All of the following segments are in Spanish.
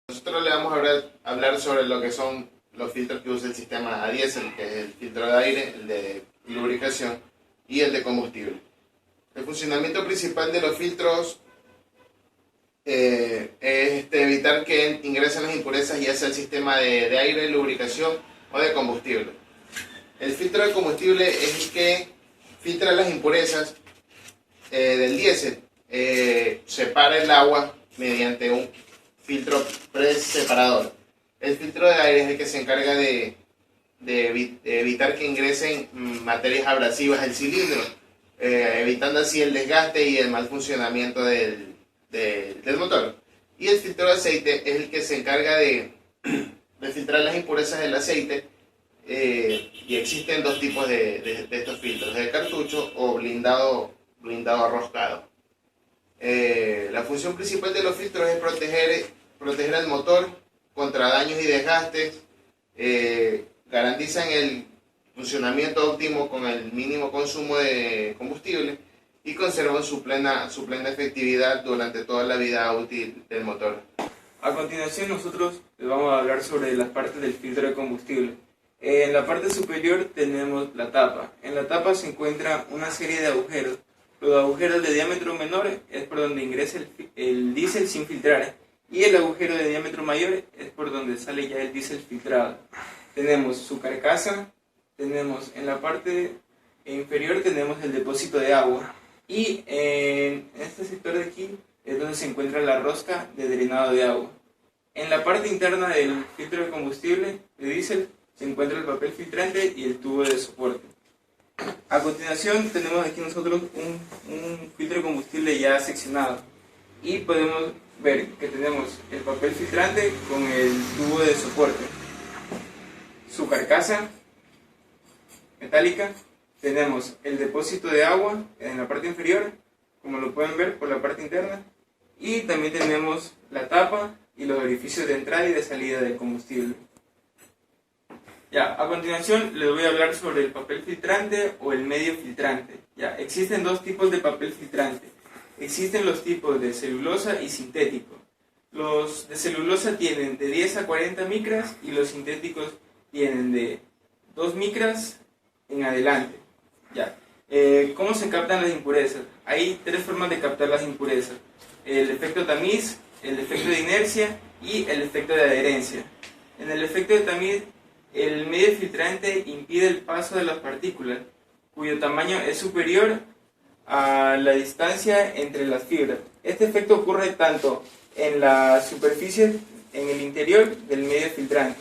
Nosotros le vamos a hablar sobre lo que son los filtros que usa el sistema A-Diesel, que es el filtro de aire, el de lubricación y el de combustible. El funcionamiento principal de los filtros es evitar que ingresen las impurezas, ya sea el sistema de aire, lubricación o de combustible. El filtro de combustible es el que filtra las impurezas del diésel, separa el agua mediante un filtro preseparador. El filtro de aire es el que se encarga de evitar que ingresen materias abrasivas al cilindro, evitando así el desgaste y el mal funcionamiento del motor. Y el filtro de aceite es el que se encarga de filtrar las impurezas del aceite, y existen dos tipos de estos filtros: de cartucho o blindado arroscado. La función principal de los filtros es proteger el motor contra daños y desgastes, garantizan el funcionamiento óptimo con el mínimo consumo de combustible y conservan su plena efectividad durante toda la vida útil del motor. A continuación nosotros les vamos a hablar sobre las partes del filtro de combustible. En la parte superior tenemos la tapa. En la tapa se encuentra una serie de agujeros. Los agujeros de diámetro menor es por donde ingresa el diésel sin filtrar, y el agujero de diámetro mayor es por donde sale ya el diésel filtrado. Tenemos su carcasa, tenemos en la parte inferior tenemos el depósito de agua, y en este sector de aquí es donde se encuentra la rosca de drenado de agua. En la parte interna del filtro de combustible de diésel se encuentra el papel filtrante y el tubo de soporte. A continuación tenemos aquí nosotros un filtro de combustible ya seccionado, y podemos ver que tenemos el papel filtrante con el tubo de soporte, su carcasa metálica, tenemos el depósito de agua en la parte inferior, como lo pueden ver por la parte interna, y también tenemos la tapa y los orificios de entrada y de salida del combustible. Ya, a continuación les voy a hablar sobre el papel filtrante o el medio filtrante. Ya, existen dos tipos de papel filtrante. Existen los tipos de celulosa y sintético. Los de celulosa tienen de 10 a 40 micras y los sintéticos tienen de 2 micras en adelante. Ya. ¿Cómo se captan las impurezas? Hay tres formas de captar las impurezas: el efecto tamiz, el efecto de inercia y el efecto de adherencia. En el efecto de tamiz, el medio filtrante impide el paso de las partículas, cuyo tamaño es superior a la distancia entre las fibras. Este efecto ocurre tanto en la superficie, en el interior del medio filtrante.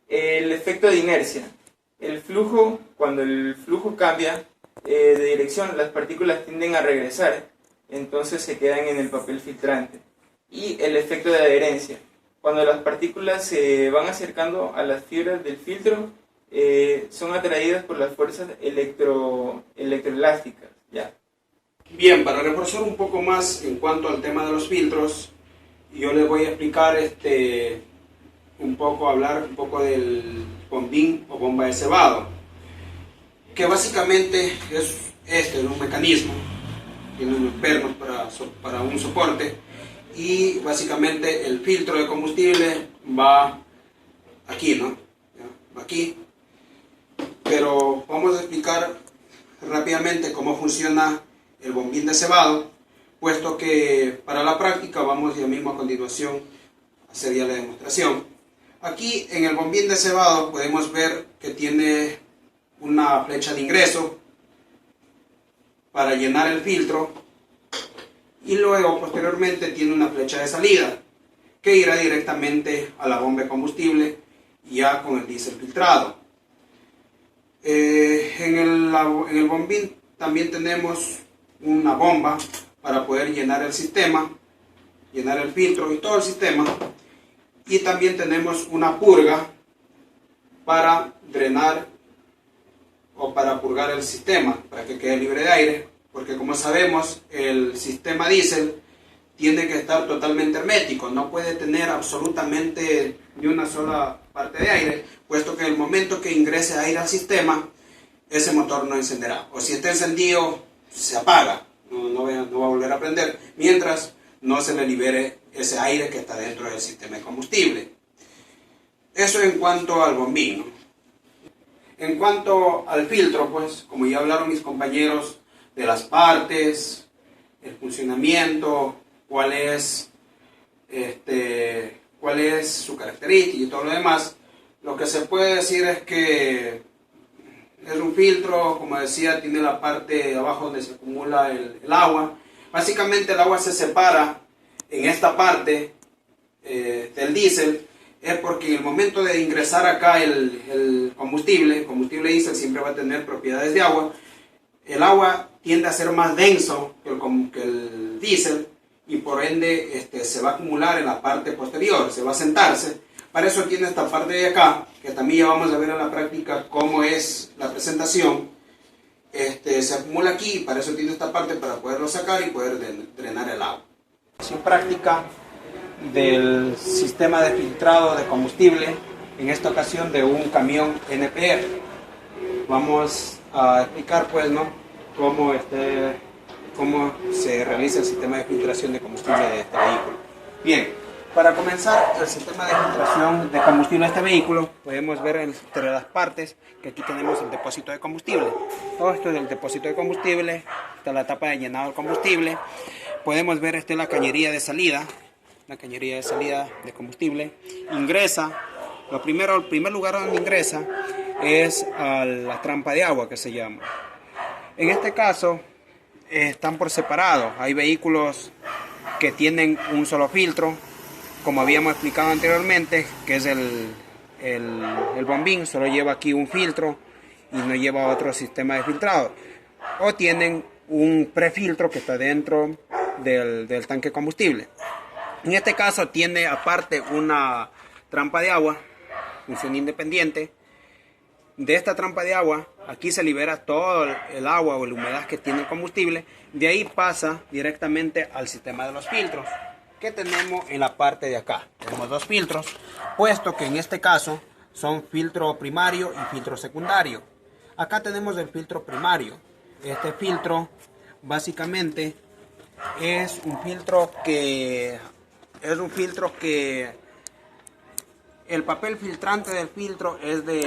El efecto de inercia. Cuando el flujo cambia de dirección, las partículas tienden a regresar, entonces se quedan en el papel filtrante. Y el efecto de adherencia. Cuando las partículas se van acercando a las fibras del filtro, son atraídas por las fuerzas electroelásticas. ¿Ya? Bien, para reforzar un poco más en cuanto al tema de los filtros, yo les voy a explicar hablar un poco del bombín o bomba de cebado, que básicamente es un mecanismo, tiene unos pernos para un soporte, y básicamente el filtro de combustible va aquí, ¿no? Va aquí, pero vamos a explicar rápidamente cómo funciona el bombín de cebado, puesto que para la práctica vamos ya mismo a continuación a hacer ya la demostración. Aquí en el bombín de cebado podemos ver que tiene una flecha de ingreso para llenar el filtro, y luego posteriormente tiene una flecha de salida que irá directamente a la bomba de combustible ya con el diésel filtrado. En el bombín también tenemos una bomba para poder llenar el sistema, llenar el filtro y todo el sistema, y también tenemos una purga para drenar o para purgar el sistema, para que quede libre de aire, porque como sabemos el sistema diésel tiene que estar totalmente hermético, no puede tener absolutamente ni una sola parte de aire, puesto que en el momento que ingrese aire al sistema, ese motor no encenderá, o si está encendido se apaga, no va a volver a prender, mientras no se le libere ese aire que está dentro del sistema de combustible. Eso en cuanto al bombín, ¿no? En cuanto al filtro, pues, como ya hablaron mis compañeros de las partes, el funcionamiento, cuál es su característica y todo lo demás, lo que se puede decir es que es un filtro, como decía, tiene la parte de abajo donde se acumula el agua. Básicamente el agua se separa en esta parte del diésel, es porque en el momento de ingresar acá el combustible diésel siempre va a tener propiedades de agua. El agua tiende a ser más denso que el diésel y por ende se va a acumular en la parte posterior, se va a sentarse. Para eso tiene esta parte de acá, que también ya vamos a ver en la práctica cómo es la presentación. Se acumula aquí, para eso tiene esta parte para poderlo sacar y poder drenar el agua. En práctica del sistema de filtrado de combustible, en esta ocasión de un camión NPR. Vamos a explicar pues, ¿no?, cómo se realiza el sistema de filtración de combustible de este vehículo. Bien, para comenzar el sistema de filtración de combustible de este vehículo, podemos ver entre las partes que aquí tenemos el depósito de combustible. Todo esto es el depósito de combustible, está la tapa de llenado del combustible. Podemos ver la cañería de salida, la cañería de salida de combustible. Ingresa, el primer lugar donde ingresa es a la trampa de agua, que se llama. En este caso están por separado. Hay vehículos que tienen un solo filtro, como habíamos explicado anteriormente, que es el bombín, solo lleva aquí un filtro y no lleva otro sistema de filtrado. O tienen un prefiltro que está dentro del tanque de combustible. En este caso tiene aparte una trampa de agua, función independiente. De esta trampa de agua, aquí se libera todo el agua o la humedad que tiene el combustible. De ahí pasa directamente al sistema de los filtros, que tenemos en la parte de acá. Tenemos dos filtros, puesto que en este caso son filtro primario y filtro secundario. Acá tenemos el filtro primario. Este filtro básicamente es un filtro que el papel filtrante del filtro es de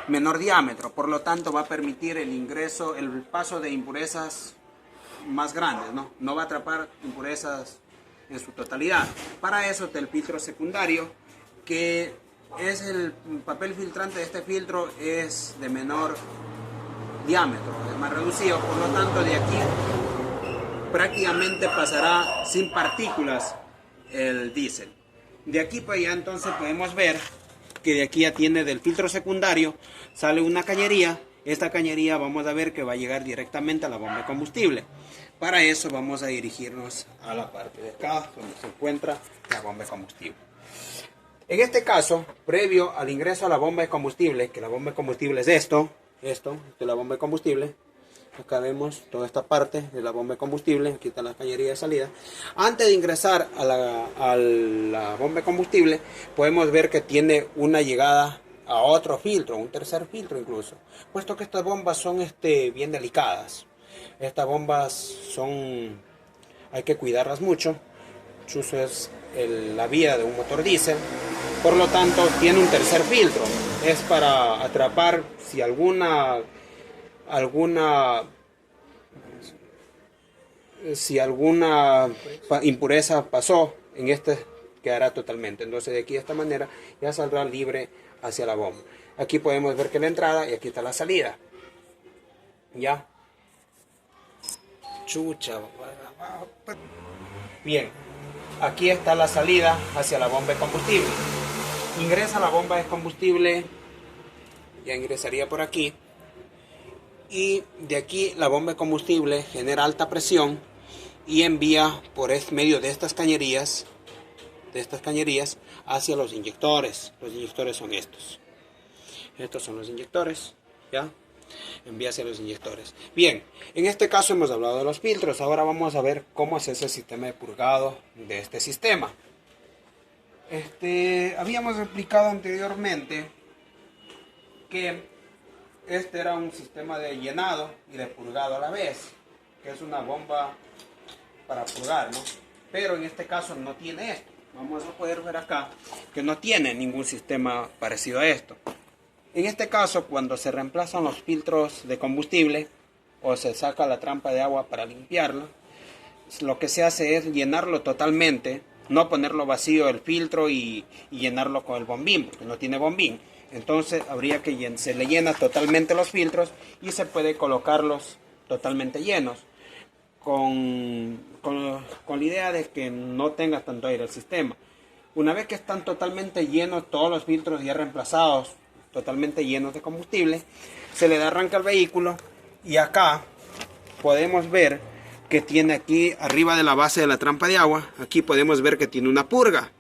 menor diámetro, por lo tanto va a permitir el paso de impurezas más grandes, no va a atrapar impurezas en su totalidad. Para eso está el filtro secundario, que es el papel filtrante de este filtro es de menor diámetro, es más reducido, por lo tanto de aquí prácticamente pasará sin partículas el diésel. De aquí para allá entonces podemos ver que de aquí ya tiene del filtro secundario, sale una cañería. Esta cañería vamos a ver que va a llegar directamente a la bomba de combustible. Para eso vamos a dirigirnos a la parte de acá, donde se encuentra la bomba de combustible. En este caso, previo al ingreso a la bomba de combustible, que la bomba de combustible es esto es la bomba de combustible. Acá vemos toda esta parte de la bomba de combustible, aquí está la cañería de salida. Antes de ingresar a la bomba de combustible, podemos ver que tiene una llegada a otro filtro, un tercer filtro incluso, puesto que estas bombas son bien delicadas. Estas bombas hay que cuidarlas mucho. Su uso es la vía de un motor diésel, por lo tanto tiene un tercer filtro. Es para atrapar si alguna impureza pasó en quedará totalmente. Entonces de aquí de esta manera ya saldrá libre hacia la bomba. Aquí podemos ver que la entrada y aquí está la salida. Ya. Chucha. Bien. Aquí está la salida hacia la bomba de combustible. Ingresa la bomba de combustible. Ya ingresaría por aquí. Y de aquí la bomba de combustible genera alta presión y envía por medio de estas cañerías hacia los inyectores. Los inyectores son estos. Estos son los inyectores, ¿ya? Envía hacia los inyectores. Bien, en este caso hemos hablado de los filtros. Ahora vamos a ver cómo es ese sistema de purgado de este sistema. Habíamos explicado anteriormente que este era un sistema de llenado y de purgado a la vez, que es una bomba para purgar, ¿no? pero en este caso no tiene esto. Vamos a poder ver acá que no tiene ningún sistema parecido a esto. En este caso, cuando se reemplazan los filtros de combustible o se saca la trampa de agua para limpiarlo, lo que se hace es llenarlo totalmente, no ponerlo vacío el filtro y llenarlo con el bombín, porque no tiene bombín. Entonces habría que se le llena totalmente los filtros y se puede colocarlos totalmente llenos con la idea de que no tenga tanto aire el sistema. Una vez que están totalmente llenos todos los filtros ya reemplazados, totalmente llenos de combustible, se le da arranque al vehículo y acá podemos ver que tiene aquí arriba de la base de la trampa de agua, aquí podemos ver que tiene una purga.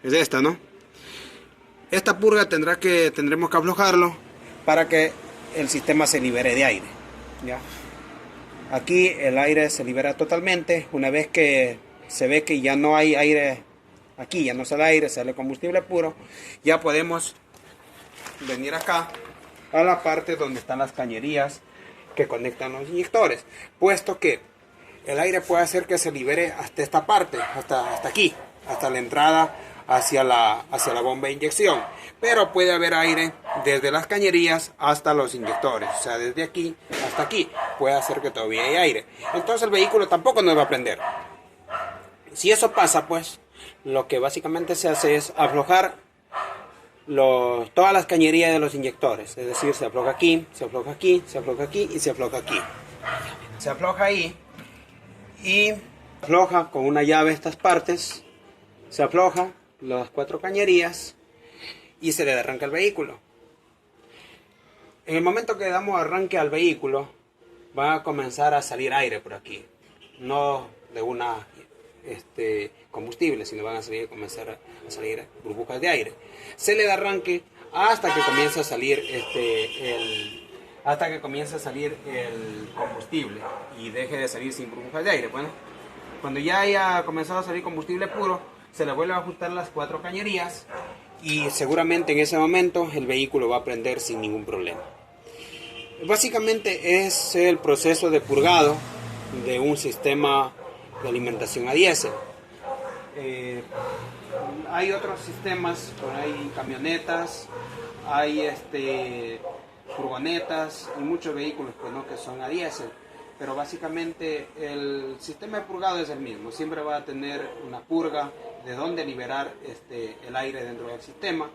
Es esta, ¿no? Esta purga tendremos que aflojarlo para que el sistema se libere de aire, ¿ya? Aquí el aire se libera totalmente. Una vez que se ve que ya no hay aire, aquí ya no sale aire, sale combustible puro, ya podemos venir acá a la parte donde están las cañerías que conectan los inyectores, puesto que el aire puede hacer que se libere hasta esta parte, hasta aquí, hasta la entrada hacia la bomba de inyección, pero puede haber aire desde las cañerías hasta los inyectores, o sea, desde aquí hasta aquí puede hacer que todavía hay aire. Entonces el vehículo tampoco nos va a prender. Si eso pasa, pues lo que básicamente se hace es aflojar todas las cañerías de los inyectores, es decir, se afloja aquí, se afloja aquí, se afloja aquí y se afloja aquí. Se afloja ahí y afloja con una llave estas partes, se afloja las 4 cañerías y se le da arranque al vehículo. En el momento que le damos arranque al vehículo va a comenzar a salir aire por aquí, no de una combustible, sino van a comenzar a salir burbujas de aire. Se le da arranque hasta que comience a salir el combustible y deje de salir sin burbujas de aire. Bueno, cuando ya haya comenzado a salir combustible puro, se le vuelve a ajustar las 4 cañerías y seguramente en ese momento el vehículo va a prender sin ningún problema. Básicamente es el proceso de purgado de un sistema de alimentación a diésel. Hay otros sistemas, hay camionetas, hay furgonetas y muchos vehículos pues, ¿no? que son a diésel, pero básicamente el sistema de purgado es el mismo, siempre va a tener una purga de dónde liberar el aire dentro del sistema,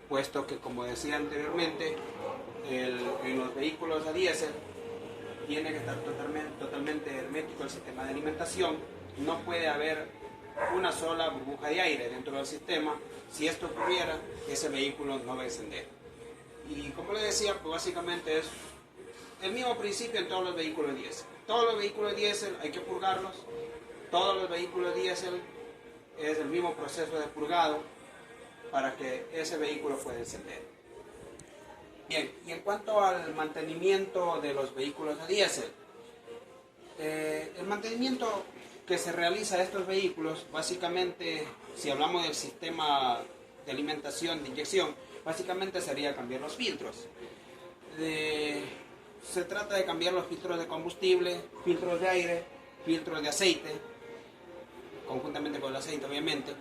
puesto que como decía anteriormente, en los vehículos a diésel tiene que estar totalmente hermético el sistema de alimentación, no puede haber una sola burbuja de aire dentro del sistema. Si esto ocurriera, ese vehículo no va a encender. Y como les decía, pues básicamente es el mismo principio en todos los vehículos diésel. Todos los vehículos diésel hay que purgarlos, todos los vehículos diésel es el mismo proceso de purgado para que ese vehículo pueda encender. Bien, y en cuanto al mantenimiento de los vehículos a diésel, el mantenimiento que se realiza de estos vehículos, básicamente, si hablamos del sistema de alimentación de inyección, básicamente sería cambiar los filtros. Se trata de cambiar los filtros de combustible, filtros de aire, filtros de aceite, conjuntamente con el aceite obviamente.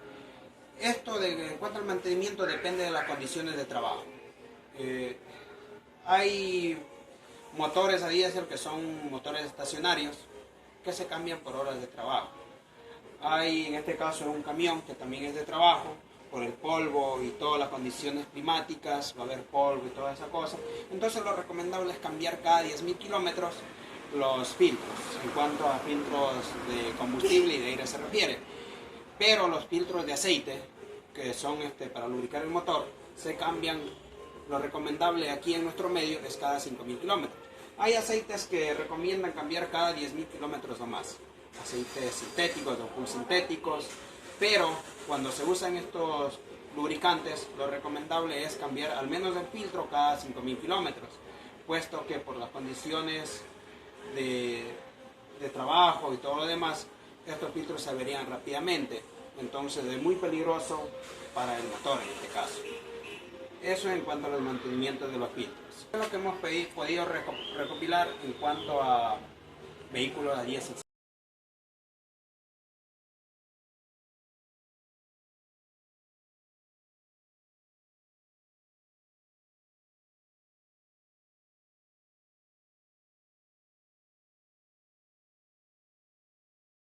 Esto en cuanto al mantenimiento depende de las condiciones de trabajo. Hay motores a diésel que son motores estacionarios que se cambian por horas de trabajo. Hay en este caso un camión que también es de trabajo, por el polvo y todas las condiciones climáticas, va a haber polvo y toda esa cosa. Entonces lo recomendable es cambiar cada 10.000 kilómetros los filtros, en cuanto a filtros de combustible y de aire se refiere. Pero los filtros de aceite, que son para lubricar el motor, se cambian. Lo recomendable aquí en nuestro medio es cada 5.000 kilómetros. Hay aceites que recomiendan cambiar cada 10.000 kilómetros o más. Aceites sintéticos o full sintéticos. Pero cuando se usan estos lubricantes, lo recomendable es cambiar al menos el filtro cada 5.000 kilómetros. Puesto que por las condiciones de trabajo y todo lo demás, estos filtros se averían rápidamente. Entonces es muy peligroso para el motor en este caso. Eso en cuanto a los mantenimientos de los filtros. Es lo que hemos podido recopilar en cuanto a vehículos a diésel.